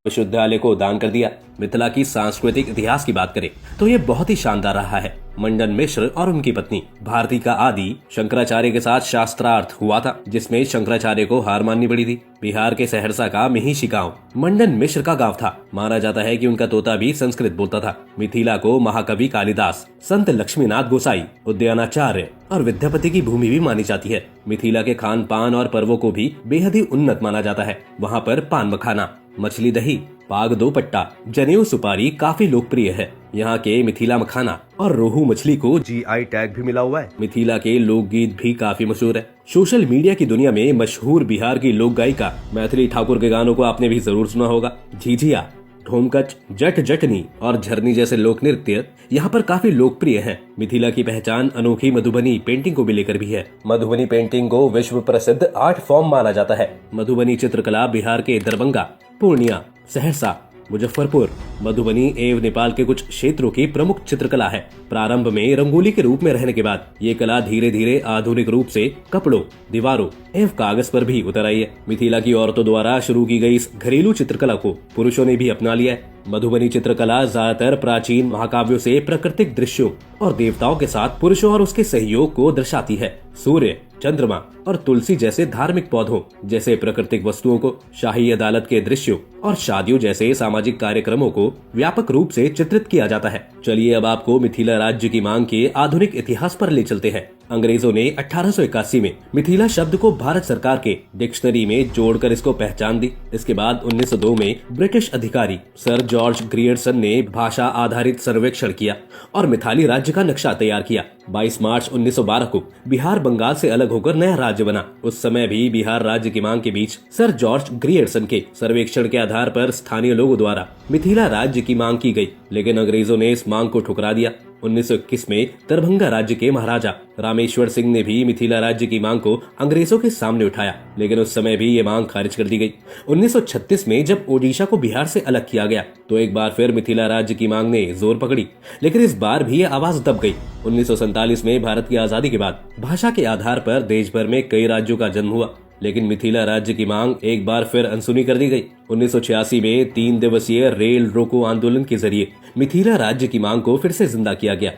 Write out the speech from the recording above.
विश्वविद्यालय को दान कर दिया। मिथिला की सांस्कृतिक इतिहास की बात करें तो ये बहुत ही शानदार रहा है। मंडन मिश्र और उनकी पत्नी भारती का आदि शंकराचार्य के साथ शास्त्रार्थ हुआ था, जिसमें शंकराचार्य को हार माननी पड़ी थी। बिहार के सहरसा का महिषी गांव मंडन मिश्र का गांव था। माना जाता है कि उनका तोता भी संस्कृत बोलता था। मिथिला को महाकवि कालिदास, संत लक्ष्मीनाथ गोसाई, उद्यानाचार्य और विद्यापति की भूमि भी मानी जाती है। मिथिला के खान पान और पर्वों को भी बेहद ही उन्नत माना जाता है। वहाँ पर पान मखाना, मछली दही, पाग दो पट्टा, जनेऊ सुपारी काफी लोकप्रिय है। यहाँ के मिथिला मखाना और रोहू मछली को GI टैग भी मिला हुआ है। मिथिला के लोकगीत भी काफी मशहूर है। सोशल मीडिया की दुनिया में मशहूर बिहार की लोक गायिका मैथिली ठाकुर के गानों को आपने भी जरूर सुना होगा। झिझिया, ढोमकच, जट जटनी और झरनी जैसे लोक नृत्य यहाँ पर काफी लोकप्रिय हैं। मिथिला की पहचान अनोखी मधुबनी पेंटिंग को भी लेकर भी है। मधुबनी पेंटिंग को विश्व प्रसिद्ध आर्ट फॉर्म माना जाता है। मधुबनी चित्रकला बिहार के दरभंगा, पूर्णिया, सहरसा, मुजफ्फरपुर, मधुबनी एवं नेपाल के कुछ क्षेत्रों की प्रमुख चित्रकला है। प्रारंभ में रंगोली के रूप में रहने के बाद ये कला धीरे धीरे आधुनिक रूप से कपड़ों, दीवारों एवं कागज पर भी उतर आई है। मिथिला की औरतों द्वारा शुरू की गई इस घरेलू चित्रकला को पुरुषों ने भी अपना लिया है। मधुबनी चित्रकला ज्यादातर प्राचीन महाकाव्यों से प्राकृतिक दृश्यों और देवताओं के साथ पुरुषों और उसके सहयोग को दर्शाती है। सूर्य, चंद्रमा और तुलसी जैसे धार्मिक पौधों जैसे प्राकृतिक वस्तुओं को, शाही अदालत के दृश्यों और शादियों जैसे सामाजिक कार्यक्रमों को व्यापक रूप से चित्रित किया जाता है। चलिए अब आपको मिथिला राज्य की मांग के आधुनिक इतिहास पर ले चलते हैं। अंग्रेजों ने 1881 में मिथिला शब्द को भारत सरकार के डिक्शनरी में जोड़कर इसको पहचान दी। इसके बाद 1902 में ब्रिटिश अधिकारी सर जॉर्ज ग्रियर्सन ने भाषा आधारित सर्वेक्षण किया और मिथाली राज्य का नक्शा तैयार किया। 22 मार्च 1912 को बिहार बंगाल से अलग होकर नया राज्य बना। उस समय भी बिहार राज्य की मांग के बीच सर जॉर्ज ग्रियर्सन के सर्वेक्षण के आधार पर स्थानीय लोगों द्वारा मिथिला राज्य की मांग की गई, लेकिन अंग्रेजों ने इस मांग को ठुकरा दिया। 1921 में दरभंगा राज्य के महाराजा रामेश्वर सिंह ने भी मिथिला राज्य की मांग को अंग्रेजों के सामने उठाया, लेकिन उस समय भी ये मांग खारिज कर दी गई। 1936 में जब ओडिशा को बिहार से अलग किया गया तो एक बार फिर मिथिला राज्य की मांग ने जोर पकड़ी, लेकिन इस बार भी ये आवाज दब गई। 1947 में भारत की आजादी के बाद भाषा के आधार पर देश भर में कई राज्यों का जन्म हुआ, लेकिन मिथिला राज्य की मांग एक बार फिर अनसुनी कर दी गई। 1986 में 3 दिवसीय रेल रोको आंदोलन के जरिए मिथिला राज्य की मांग को फिर से जिंदा किया गया।